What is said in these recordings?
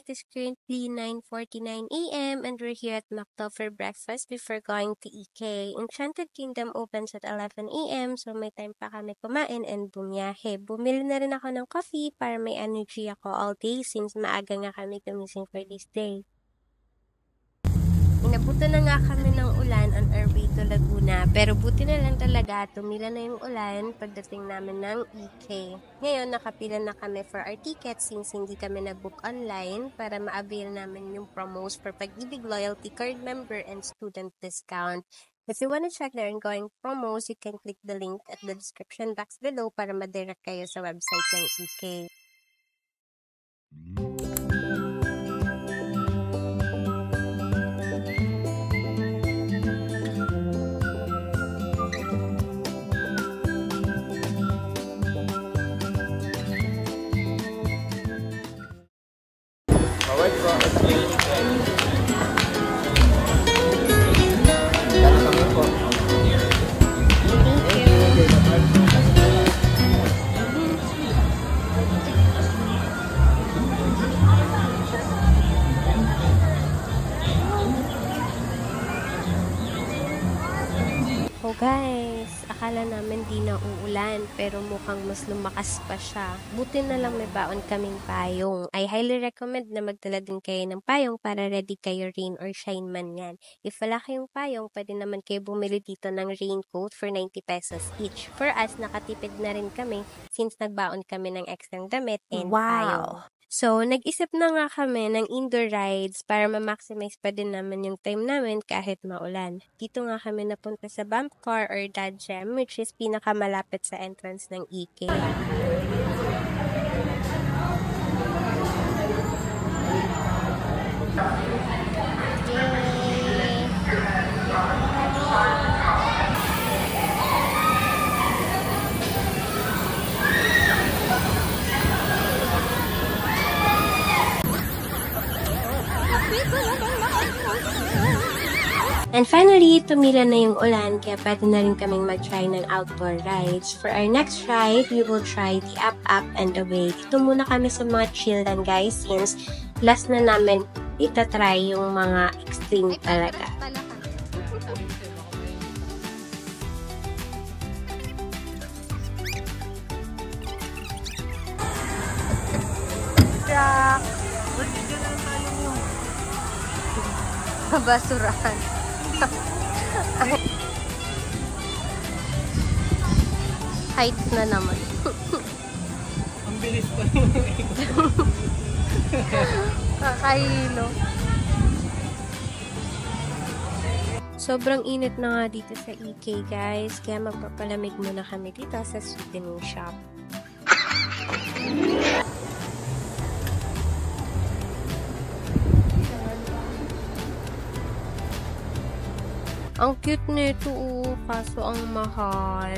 It is currently 9:49 a.m. and we're here at McDo for breakfast before going to EK. Enchanted Kingdom opens at 11 a.m. so may time pa kami kumain and bumiyahe. Bumili na rin ako ng coffee para may energy ako all day since maaga nga kami gumising for this day. Inabutan na nga kami ng ulan on our way to Laguna, pero buti na lang talaga tumila na yung ulan pagdating namin ng EK. Ngayon, nakapila na kami for our tickets since hindi kami nag-book online para ma-avail namin yung promos for Pag-ibig Loyalty Card Member and Student Discount. If you want to check their ongoing promos, you can click the link at the description box below para ma-direct kayo sa website ng EK. Oh guys, akala namin di na uulan pero mukhang mas lumakas pa siya. Buti na lang may baon kaming payong. I highly recommend na magdala din kayo ng payong para ready kayo rain or shine man yan. If wala kayong payong, pwede naman kayo bumili dito ng raincoat for 90 pesos each. For us, nakatipid na rin kami since nagbaon kami ng extra damit and payong. So, nag-isip na nga kami ng indoor rides para ma-maximize pa din naman yung time namin kahit maulan. Dito nga kami napunta sa Bump Car or Dodgem, which is pinakamalapit sa entrance ng EK. And finally, tumila na yung ulan kaya pwede na rin kaming mag-try ng outdoor rides. For our next ride, we will try the Up, Up, and Away. Dito muna kami sa mga chill lang guys since last na namin itatry yung mga extreme talaga. Basurahan. Heights na naman. Ang bilis pa naman. Kakahilo. Sobrang init na nga dito sa EK guys, kaya magpapalamig muna kami dito sa sweetening shop. Ang cute nito, kaso ang mahal.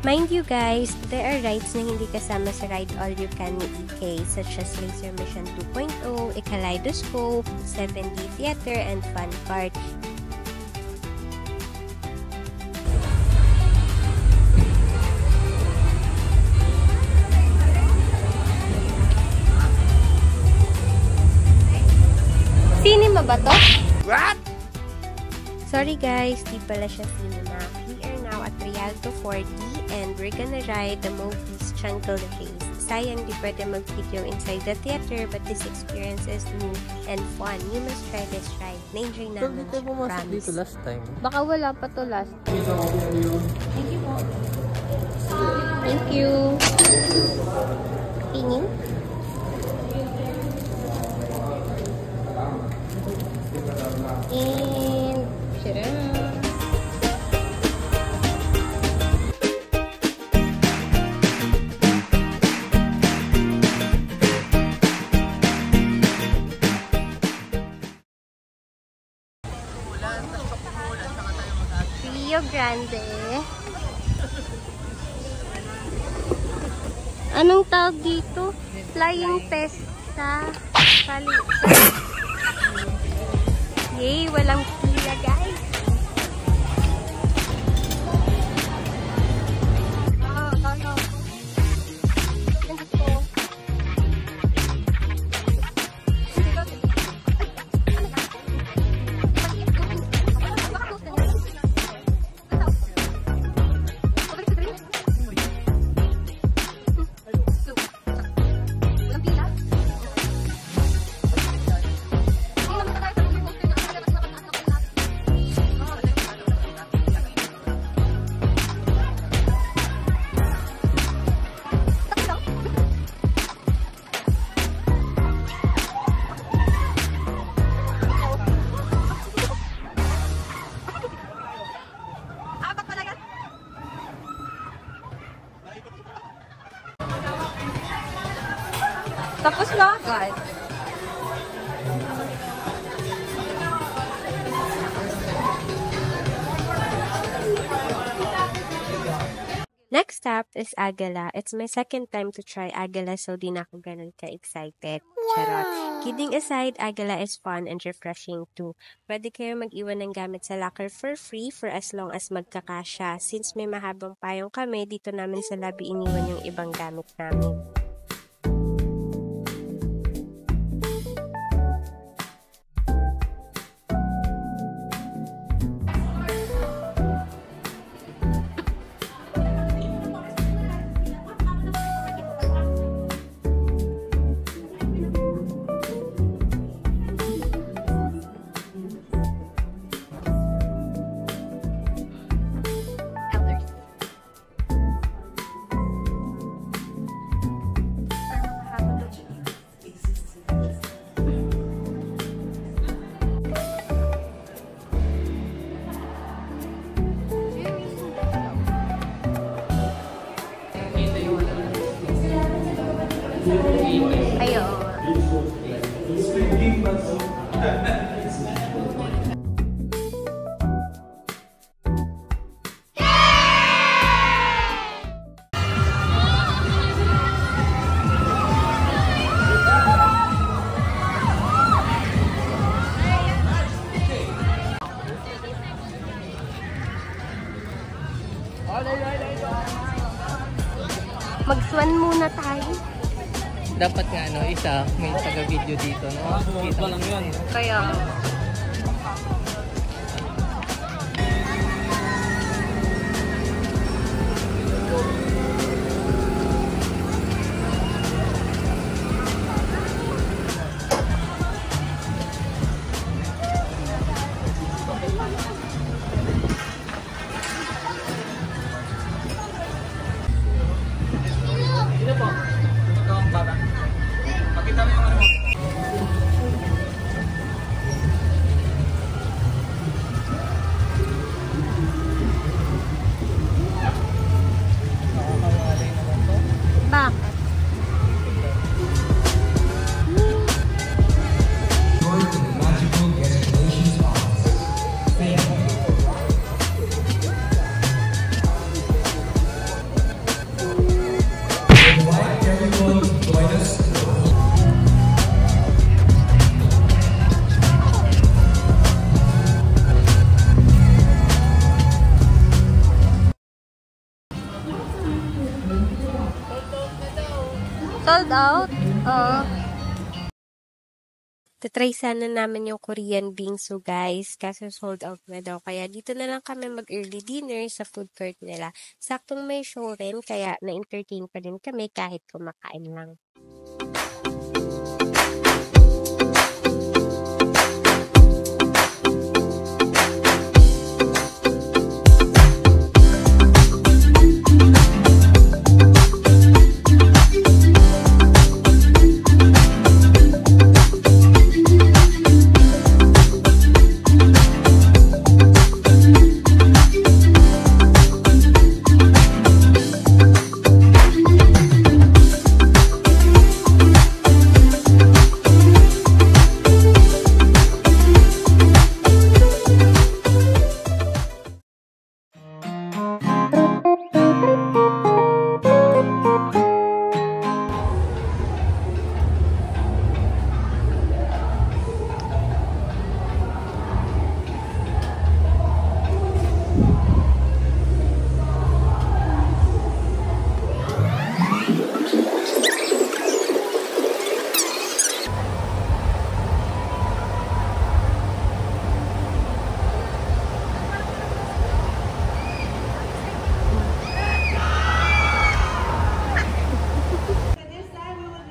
Mind you guys, there are rides na hindi kasama sa Ride All You Can ni EK such as Laser Mission 2.0, a Kaleidoscope, 7D Theater, and Fun Park. Cinema ba to? What? Sorry guys, di pala siya cinema. We are now at Rialto 4D and we're gonna ride the Movies Jungle Race. Sayang di pwede mag-video inside the theater but this experience is new and fun. You must try this ride. Na-enjoy namin siya, promise. Dito last time. Baka wala pa to last time. Thank you po. Thank you. Tingin? And tara! Rio Grande. Anong tawag dito? Flying Pesta. Yay! Walang pila, guys. What? Next up is Agala. It's my second time to try Agala, so di na ako ganun ka-excited. Charot. Kidding aside, Agala is fun and refreshing too. Pwede kayo mag-iwan ng gamit sa locker for free for as long as magkakasya. Since may mahabang payong kami, dito namin sa lobby iniwan yung ibang gamit namin. Ayo. Mag-swan muna tayo. Dapat nga isa, may taga-video dito, no? Kita pa lang yun. Kaya... Bakit? Sold out? Tatry sana namin yung Korean bingsu guys, kaso sold out na daw. Kaya dito na lang kami mag-early dinner sa food court nila. Saktong may show rin, kaya na-entertain pa din kami kahit kumakain lang.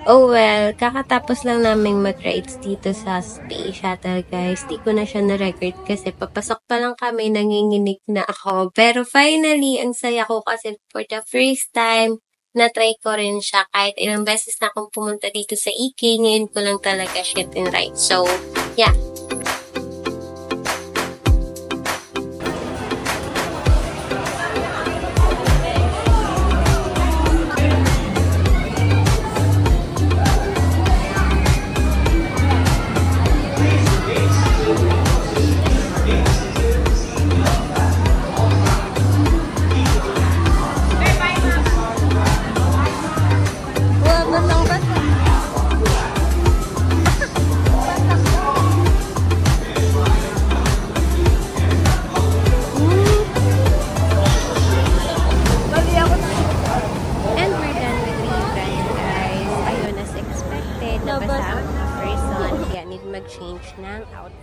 Oh well, kakatapos lang naming mag-rides dito sa Space Shuttle guys. Di ko na siya na-record kasi papasok pa lang kami, nanginginig na ako. Pero finally, ang saya ko kasi for the first time, na-try ko rin siya. Kahit ilang beses na akong pumunta dito sa EK, ngayon ko lang talaga siya tinride. So, yeah. mag-change ng outfit.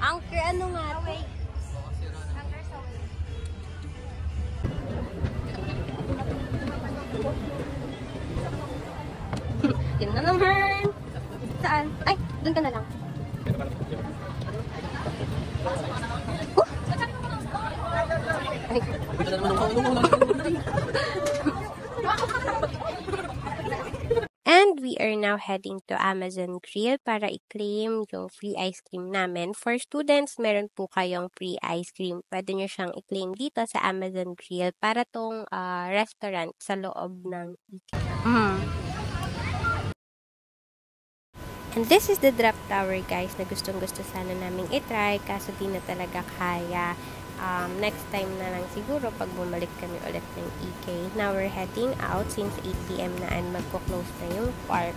Anchor, ano nga? Away. Anchor sa away. Yun na naman. Saan? Ay, dun ka na lang. Ay. And we are now heading to Amazon Grill para i-claim yung free ice cream namin. For students, meron po kayong free ice cream. Pwede nyo siyang i-claim dito sa Amazon Grill para tong restaurant sa loob ng And this is the drop tower, guys, na gustong-gusto sana namin i-try kaso di na talaga kaya. Next time na lang siguro pag bumalik kami ulit ng EK. Now we're heading out since 8 PM na and magko-close na yung park.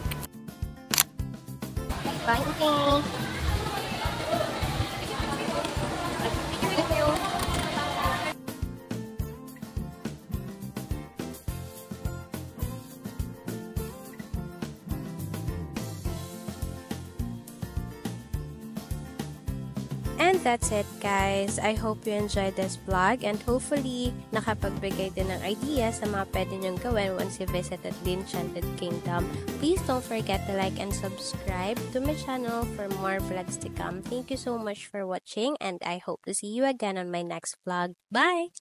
Bye, okay. Thank you. And that's it, guys. I hope you enjoyed this vlog and hopefully nakapagbigay din ng idea sa mga pwede nyong gawin once you visited the Enchanted Kingdom. Please don't forget to like and subscribe to my channel for more vlogs to come. Thank you so much for watching and I hope to see you again on my next vlog. Bye!